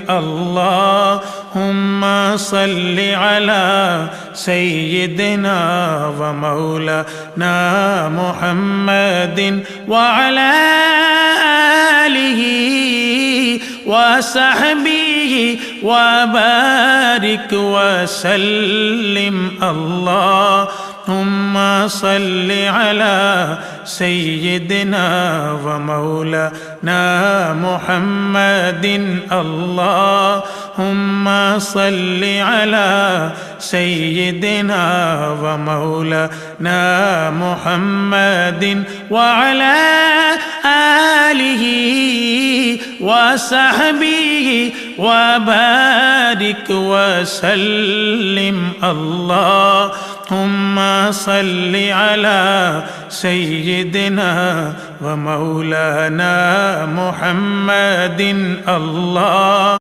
اللهم صل على سيدنا ومولانا محمد وعلى آله وصحبه وبارك وسلم اللهم صل على سيدنا ومولانا محمد اللهم صل على سيدنا ومولانا محمد وعلى آله وصحبه وبارك وسلم اللهم صل على سيدنا ومولانا محمد